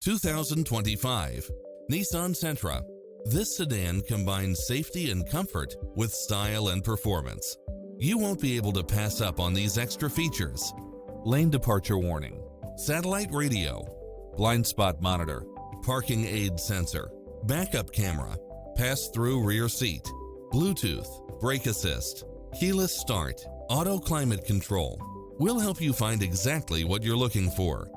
2025 Nissan Sentra. This sedan combines safety and comfort with style and performance. You won't be able to pass up on these extra features: lane departure warning, satellite radio, blind spot monitor, parking aid sensor, backup camera, pass-through rear seat, Bluetooth, brake assist, keyless start, auto climate control. We'll help you find exactly what you're looking for.